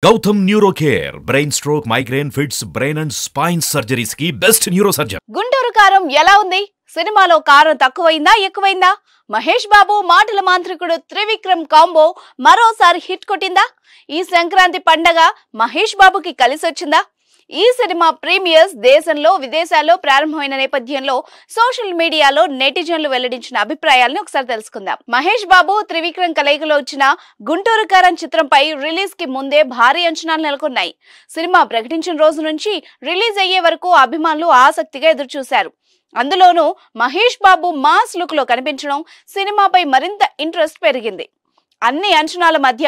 Gautam Neurocare, brain stroke, migraine, fits, brain and spine surgeries की best neurosurgeon. Guntur కారం ఎలా ఉంది? సినిమాలో కారం తక్కువైందా ఎక్కువైందా? మహేష్ బాబు మాటల మాంత్రికుడు త్రివిక్రమ్ కాంబో మరోసారి హిట్ కొట్టిందా? ఈ సంక్రాంతి పండగ మహేష్ బాబుకి కలిసొచ్చిందా? ఈ సినిమా ప్రీమియర్స్ దేశంలో విదేశాల్లో ప్రారంభమైన నేపథ్యంలో సోషల్ మీడియాలో నెటిజన్లు వెల్లడించిన అభిప్రాయాలను ఒకసారి తెలుసుకుందాం. మహేష్ బాబు త్రివిక్రమ్ కలయికలో వచ్చిన గుంటూరు కారం చిత్రంపై రిలీజ్ కి ముందే భారీ అంచనాలు నెలకొన్నాయి. సినిమా ప్రకటించిన రోజు నుంచి రిలీజ్ అయ్యే వరకు అభిమానులు ఆసక్తిగా ఎదురుచూశారు. అందులోనూ మహేష్ బాబు మాస్ లుక్ లో కనిపించడం సినిమాపై మరింత ఇంట్రెస్ట్ పెరిగింది. అన్ని అంచనాల మధ్య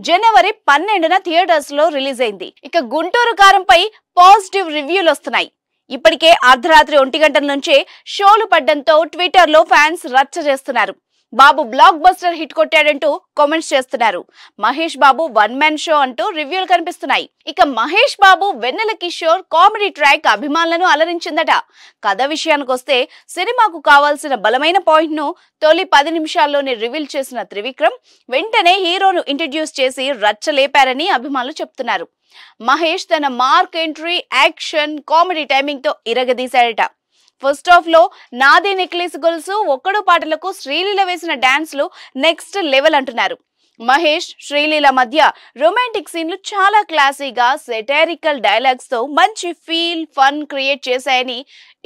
జనవరి 12న థియేటర్స్ లో రిలీజ్ అయింది. ఇక గుంటూరు కారంపై పాజిటివ్ రివ్యూలు వస్తున్నాయి. ఇప్పటికే అర్ధరాత్రి 1 గంటల నుంచే షోలు పడ్డంతో ట్విట్టర్ లో ఫ్యాన్స్ రచ్చ చేస్తున్నారు. బాబు బ్లాక్ బస్టర్ హిట్ కొట్టాడంటూ కామెంట్స్ చేస్తున్నారు. Mahesh Babu one man show అంటూ రివ్యూలు కనిపిస్తున్నాయి. ఇక మహేష్ బాబు వెన్నెల కిషోర్ కామెడీ ట్రాక్ అభిమానులను అలరించిందట. కథ విషయానికి వస్తే సినిమాకు కావాల్సిన బలమైన పాయింట్ ను తొలి 10 నిమిషాల్లోనే రివీల్ చేసిన త్రివిక్రమ్ వెంటనే హీరోను ఇంట్రడ్యూస్ చేసి రచ్చ లేపారని అభిమానులు చెప్తున్నారు. మహేష్ తన mark entry, action, comedy timing తో ఇరగదీశాడట. ఫస్ట్ హాఫ్ లో నాది నెక్లెస్ గొలుసు ఒక్కడు పాటలకు శ్రీలీల వేసిన డాన్స్లు నెక్స్ట్ లెవెల్ అంటున్నారు. మహేష్ శ్రీలీల మధ్య రొమాంటిక్ సీన్లు చాలా క్లాసీగా సెటారికల్ డైలాగ్స్ తో మంచి ఫీల్ ఫన్ క్రియేట్ చేశాయని,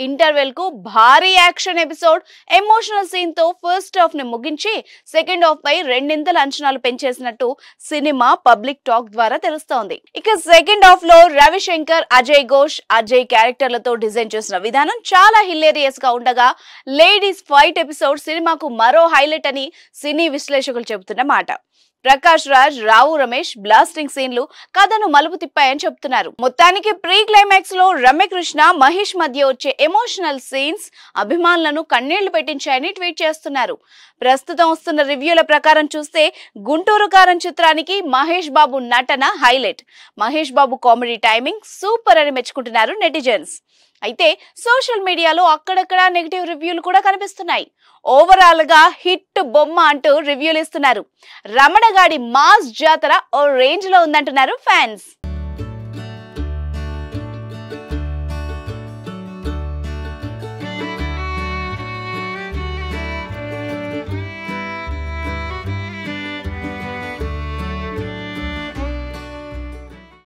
ఇంటర్వెల్ కు భారీ యాక్షన్ ఎపిసోడ్, ఎమోషనల్ సీన్ తో ఫస్ట్ హాఫ్ ని ముగించి సెకండ్ హాఫ్ పై రెండింతల అంచనాలు పెంచేసినట్టు సినిమా పబ్లిక్ టాక్ ద్వారా తెలుస్తోంది. ఇక సెకండ్ హాఫ్ లో రవిశంకర్, అజయ్ ఘోష్, అజయ్ క్యారెక్టర్లతో డిజైన్ చేసిన విధానం చాలా హిలేరియస్ గా ఉండగా లేడీస్ ఫైట్ ఎపిసోడ్ సినిమాకు మరో హైలైట్ అని సినీ విశ్లేషకులు చెబుతున్న మాట. ప్రకాష్ రాజ్, రావు రమేష్ బ్లాస్టింగ్ సీన్లు కథను మలుపు తిప్పాయని చెప్తున్నారు. మొత్తానికి ప్రీ క్లైమాక్స్ లో రమ్యకృష్ణ, మహేష్ మధ్య వచ్చే ఎమోషనల్ సీన్స్ అభిమానులను కన్నీళ్లు పెట్టించాయని ట్వీట్ చేస్తున్నారు. ప్రస్తుతం వస్తున్న రివ్యూల ప్రకారం చూస్తే గుంటూరు కారం చిత్రానికి మహేష్ బాబు నటన highlight, Mahesh Babu comedy timing super అని మెచ్చుకుంటున్నారు నెటిజన్స్. అయితే సోషల్ మీడియాలో అక్కడక్కడ నెగిటివ్ రివ్యూలు కూడా కనిపిస్తున్నాయి. ఓవరాల్ గా హిట్ బొమ్మ అంటూ రివ్యూలు ఇస్తున్నారు. రమణగాడి మాస్ జాతర ఓ రేంజ్ లో ఉందంటున్నారు ఫ్యాన్స్.